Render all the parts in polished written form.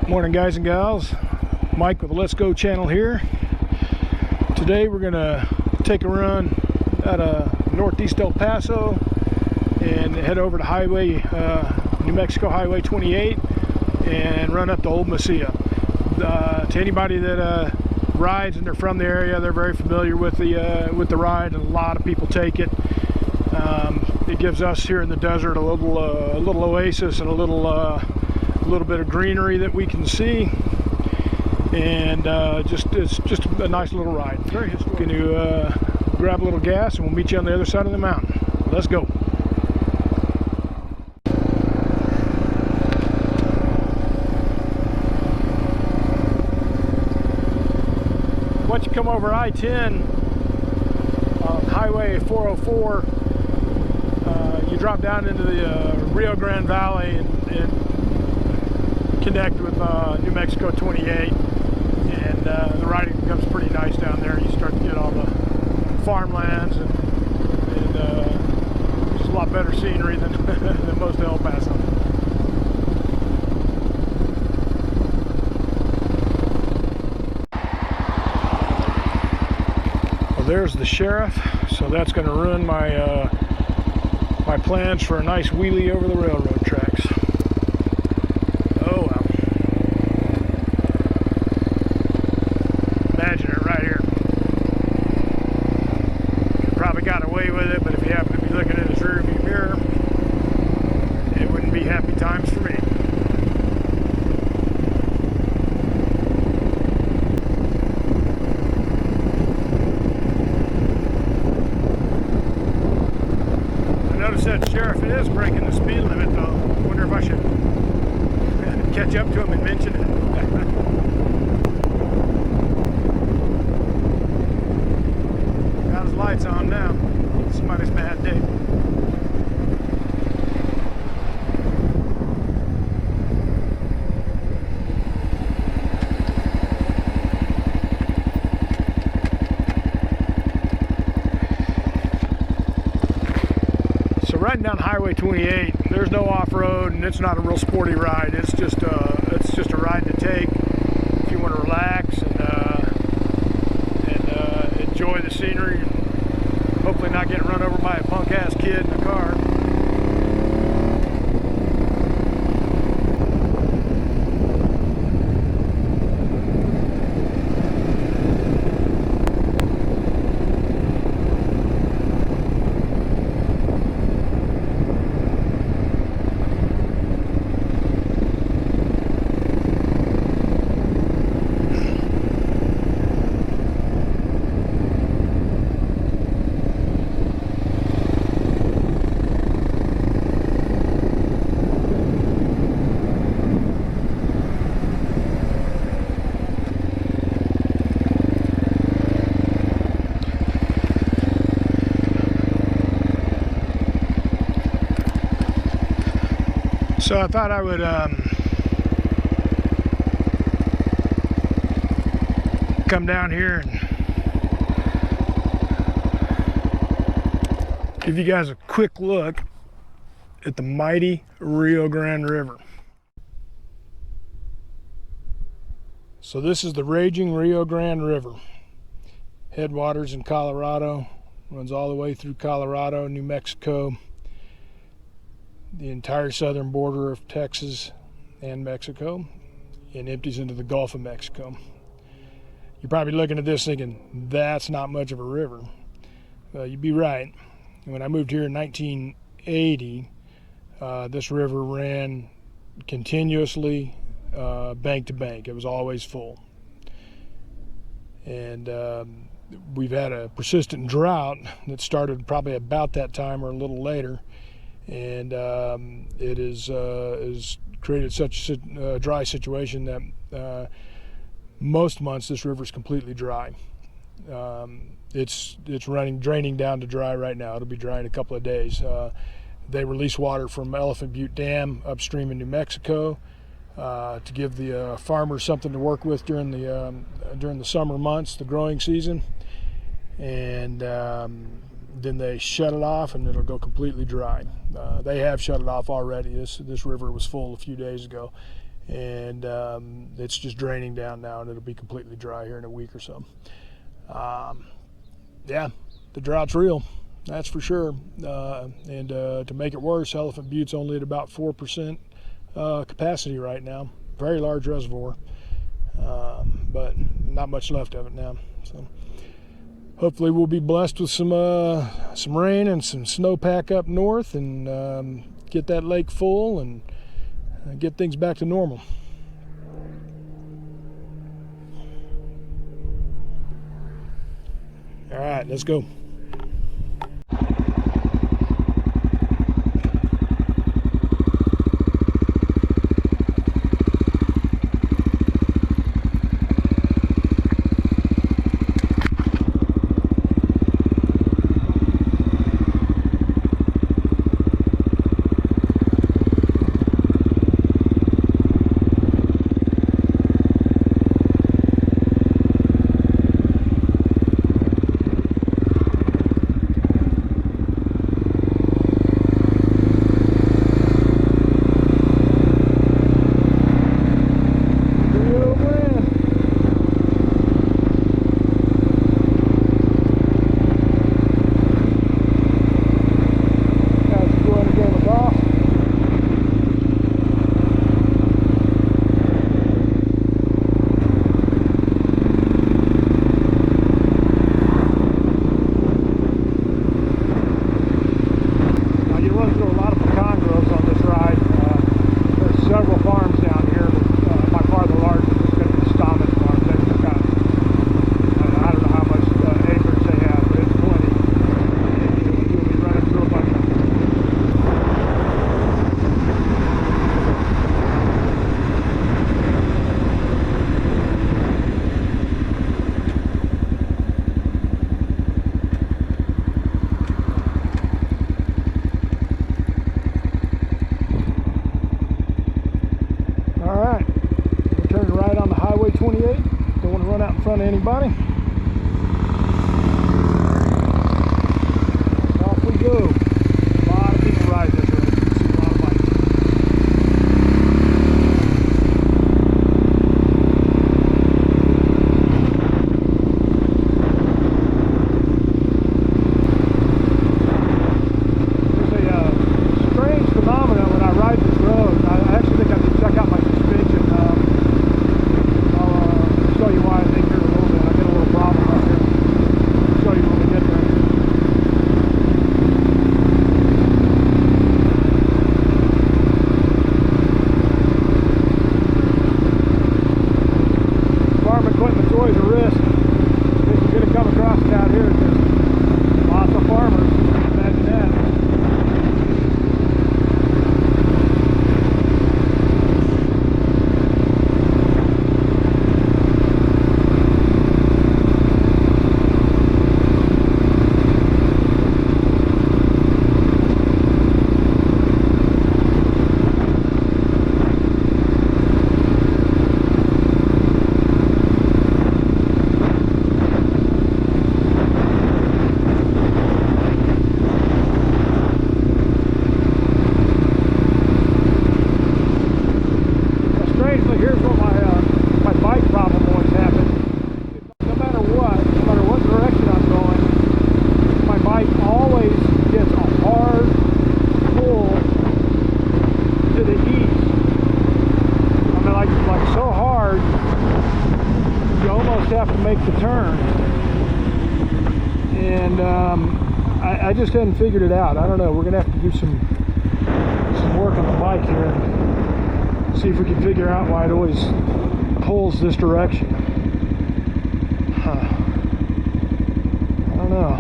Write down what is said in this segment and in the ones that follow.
Morning, guys and gals. Mike with the Let's Go channel here. Today we're gonna take a run out of northeast El Paso and head over to New Mexico Highway 28 and run up to Old Mesilla. To anybody that rides and they're from the area, they're very familiar with the ride, and a lot of people take it. It gives us here in the desert a little oasis and a little bit of greenery that we can see, and it's just a nice little ride. Very historic. Can you grab a little gas and we'll meet you on the other side of the mountain. Let's go. Once you come over I-10 on Highway 404, you drop down into the Rio Grande Valley and connect with New Mexico 28, and the riding becomes pretty nice down there. You start to get all the farmlands and just a lot better scenery than, than most of El Paso. Well, there's the sheriff, so that's going to ruin my my plans for a nice wheelie over the railroad tracks. Oh well. Imagine it right here. Probably got away with it, but if you happen to be looking in his rear view mirror, it wouldn't be happy times for me. That sheriff is breaking the speed limit, though. I wonder if I should catch up to him and mention it. Got his lights on now. Somebody's mad day. Riding down Highway 28, there's no off-road, and it's not a real sporty ride. It's just a ride to take if you want to relax and enjoy the scenery, and hopefully not get run over by a punk-ass kid in the car. So I thought I would come down here and give you guys a quick look at the mighty Rio Grande River. So this is the raging Rio Grande River. Headwaters in Colorado, runs all the way through Colorado, New Mexico, the entire southern border of Texas and Mexico, and empties into the Gulf of Mexico. You're probably looking at this thinking, that's not much of a river. You'd be right. When I moved here in 1980, this river ran continuously, bank to bank. It was always full. And we've had a persistent drought that started probably about that time or a little later. And it is created such a dry situation that most months this river is completely dry. It's draining down to dry right now. It'll be dry in a couple of days. They release water from Elephant Butte Dam upstream in New Mexico to give the farmers something to work with during the summer months, the growing season, and then they shut it off and it'll go completely dry. They have shut it off already. This river was full a few days ago, and it's just draining down now, and it'll be completely dry here in a week or so. Yeah, the drought's real, that's for sure. And to make it worse, Elephant Butte's only at about 4% capacity right now. Very large reservoir, but not much left of it now. So hopefully we'll be blessed with some rain and some snowpack up north, and get that lake full and get things back to normal. All right, let's go. Anybody? Off we go. A lot of people ride this road. You see a lot of bikes. There's a strange phenomenon when I ride this road. I actually think I should check out my suspension. I'll show you why I think here. Problem right here. I'll show you when we get there. Farm equipment's always a risk. If you're going to come across it out here, there's lots of farmers. Imagine that. Here's what my bike problem always happens. No matter what direction I'm going, my bike always gets a hard pull to the east. I mean, like so hard, you almost have to make the turn. And I just hadn't figured it out. I don't know. We're gonna have to do some work on the bike here. See if we can figure out why it always pulls this direction. I don't know.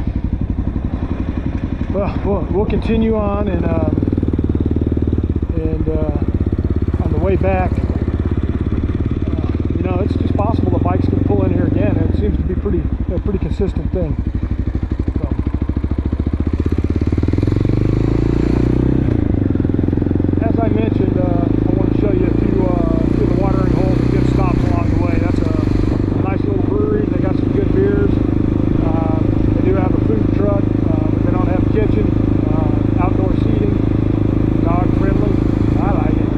Well, we'll continue on, and on the way back, you know, it's just possible the bike's going to pull in here again. It seems to be a pretty consistent thing. As I mentioned, I want to show you a few of the watering holes and good stops along the way. That's a nice little brewery. They got some good beers. They do have a food truck, but they don't have a kitchen. Outdoor seating, dog friendly. I like it.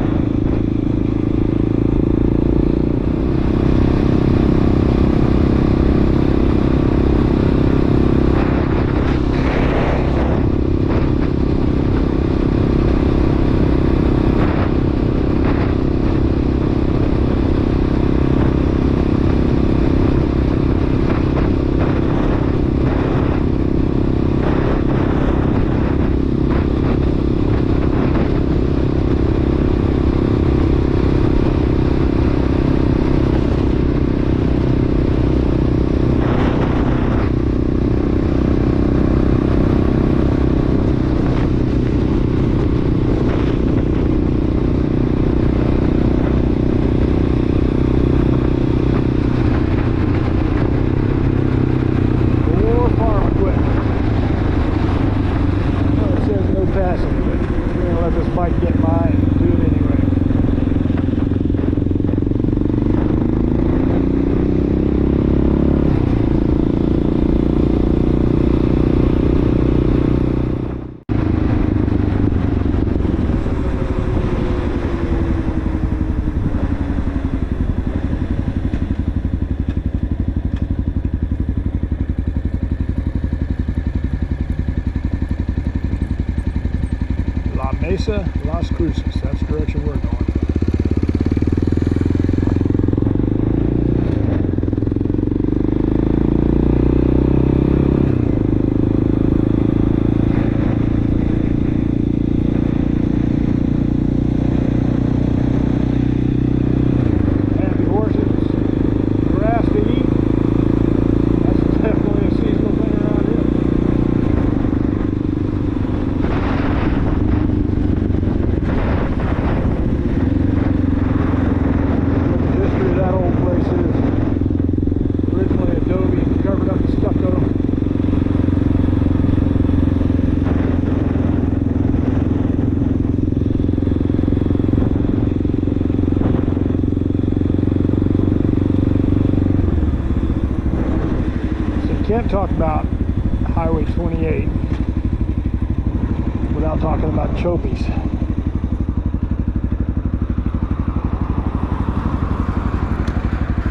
Mesa, Las Cruces. That's the direction we're going. Can't talk about Highway 28 without talking about Chopey's.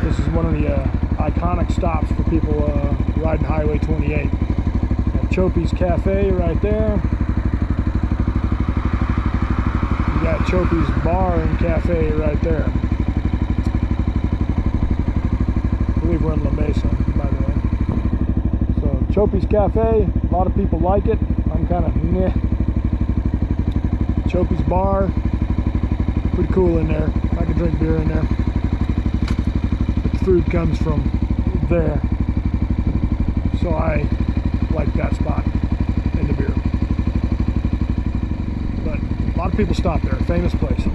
This is one of the iconic stops for people riding Highway 28. Got Chopey's Cafe right there. You got Chopey's Bar and Cafe right there. I believe we're in La Mesa, by the way. Chopey's Cafe, a lot of people like it. I'm kind of meh. Chopey's Bar, pretty cool in there. I can drink beer in there. But the food comes from there. So I like that spot and the beer. But a lot of people stop there, famous place.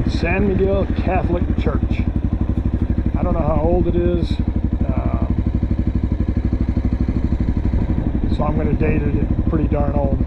San Miguel Catholic Church. I don't know how old it is, so I'm going to date it pretty darn old.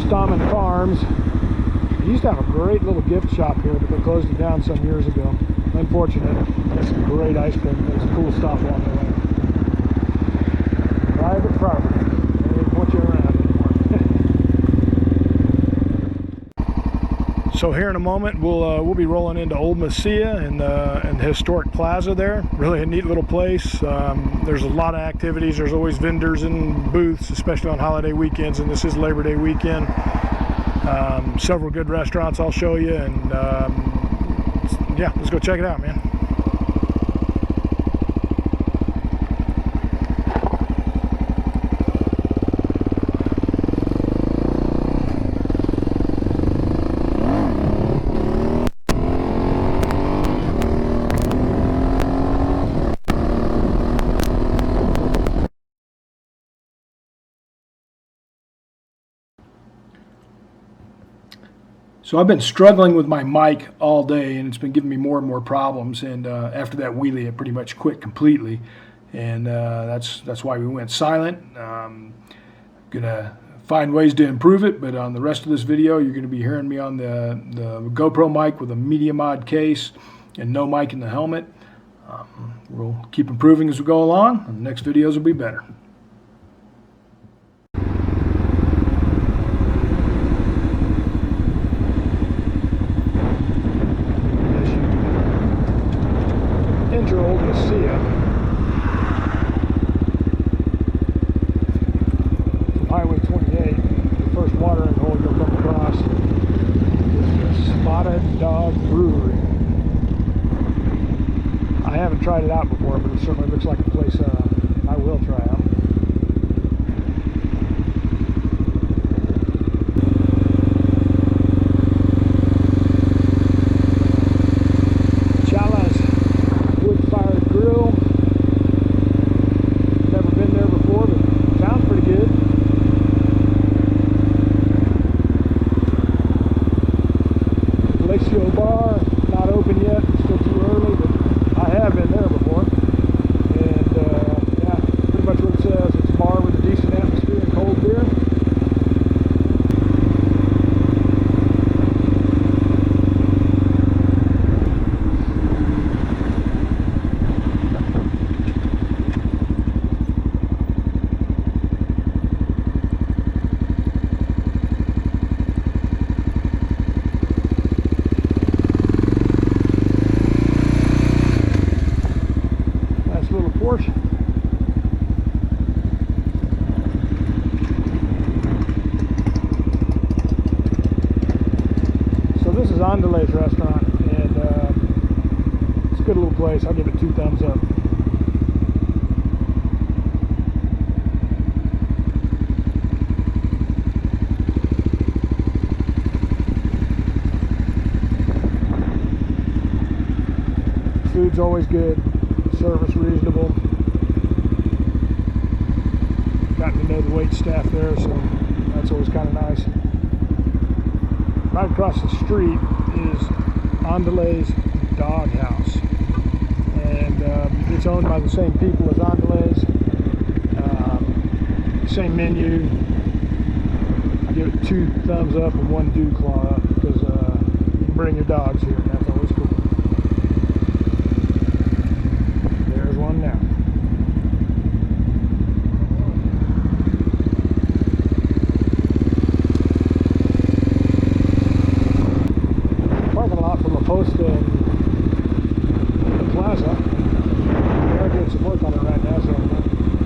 Stammen Farms. They used to have a great little gift shop here, but they closed it down some years ago. Unfortunate. That's some great ice cream. There's a cool stop along the way. Private property. They didn't want you around anymore. So here in a moment, we'll be rolling into Old Mesilla and the historic plaza there. Really a neat little place. There's a lot of activities. There's always vendors and booths, especially on holiday weekends, and this is Labor Day weekend. Several good restaurants I'll show you, and yeah, let's go check it out, man. So I've been struggling with my mic all day, and it's been giving me more and more problems. And after that wheelie, it pretty much quit completely, and that's why we went silent. Gonna find ways to improve it, but on the rest of this video, you're gonna be hearing me on the GoPro mic with a media mod case and no mic in the helmet. We'll keep improving as we go along, and the next videos will be better. Enter Old Mesilla from Highway 28. The first watering hole you'll come across is the Spotted Dog Brewery. I haven't tried it out before, but it certainly looks like a place I will try out. Bar, not open yet, it's still too early, but I have been there before, and yeah, pretty much what it says. It's a bar with a decent atmosphere and cold beer. So this is Andale's restaurant, and it's a good little place. I'll give it 2 thumbs up. Food's always good, service reasonable. Gotten to know the wait staff there, so that's always kind of nice. Right across the street is Andale's Dog House, and it's owned by the same people as Andale's. Same menu. I give it 2 thumbs up and 1 dew claw up, because you can bring your dogs here, and that's always cool. There's one now. Paso and the plaza. They're doing some work on it right now, so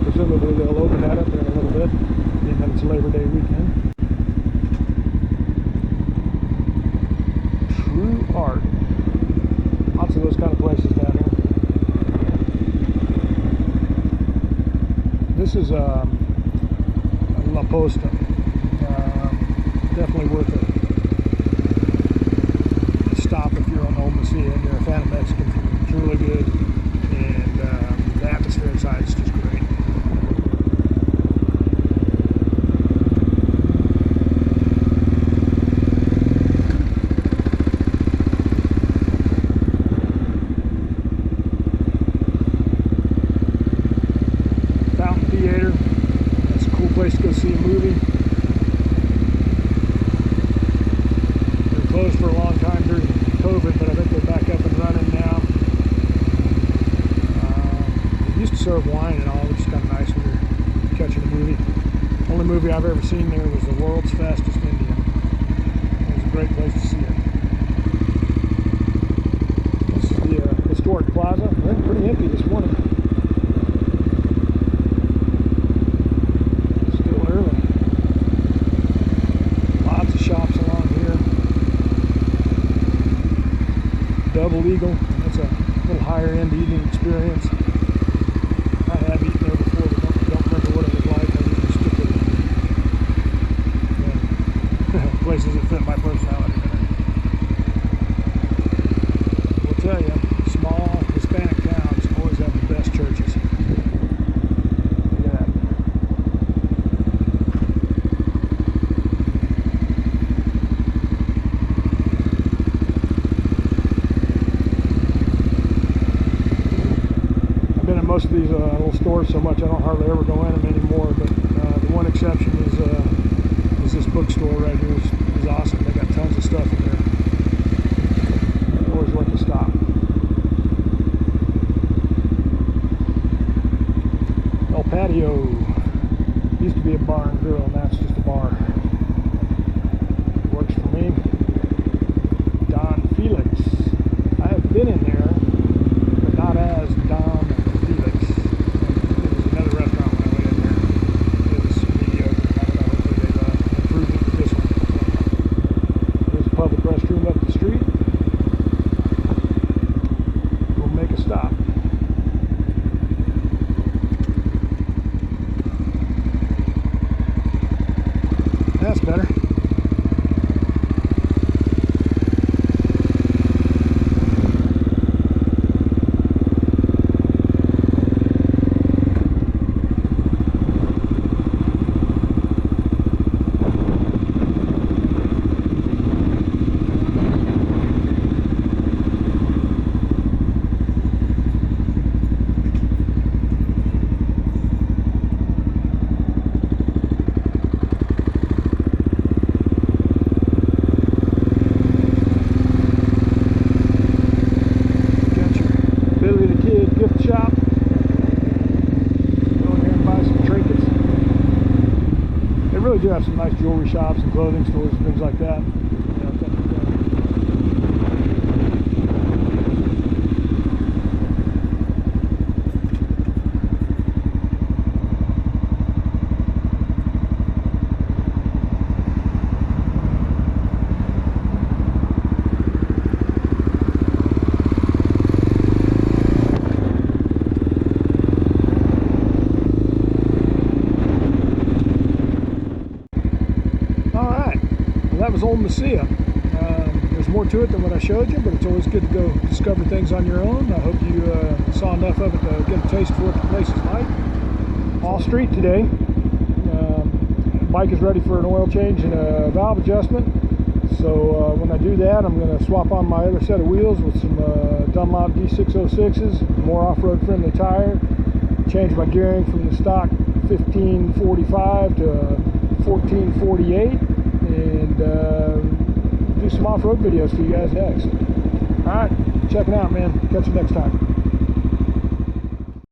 presumably they'll open that up there in a little bit, and then it's Labor Day weekend. True art. Lots of those kind of places down here. This is La Posta. Definitely worth it. Stop if you're on Old Mesilla and you're a fan of Mexican food. It's really good, and the atmosphere inside is just great. Fountain Theater. That's a cool place to go see a movie. serve wine and all, which is kind of nice when you're catching a movie. Only movie I've ever seen there was The World's Fastest Indian. It was a great place to see it. This is the historic plaza. It's pretty empty this morning. Still early. Lots of shops along here. Double Eagle. That's a little higher end eating experience. I have eaten there before, but don't remember what it was like. I didn't stick with it. Yeah. Places that fit my personality better. We'll tell you, small Hispanic towns always have the best churches. Look at that. Most of these little stores so much I don't hardly ever go in them anymore, but the one exception is this bookstore right here is awesome. They got tons of stuff in there. Always worth a stop. El Patio used to be a bar and grill, and now it's just a bar. Works for me. Don Felix. I have been in there, but not as Don. Restroom up the street. We'll make a stop. That's better. Gift shop. Go in here and buy some trinkets. They really do have some nice jewelry shops and clothing stores and things like that. That was old Mesilla. There's more to it than what I showed you, but it's always good to go discover things on your own. I hope you saw enough of it to get a taste for what the place is like. All street today. Bike is ready for an oil change and a valve adjustment. So when I do that, I'm going to swap on my other set of wheels with some Dunlop D606s, more off-road friendly tire, change my gearing from the stock 1545 to 1448. And do some off-road videos for you guys next. Alright, check it out, man. Catch you next time.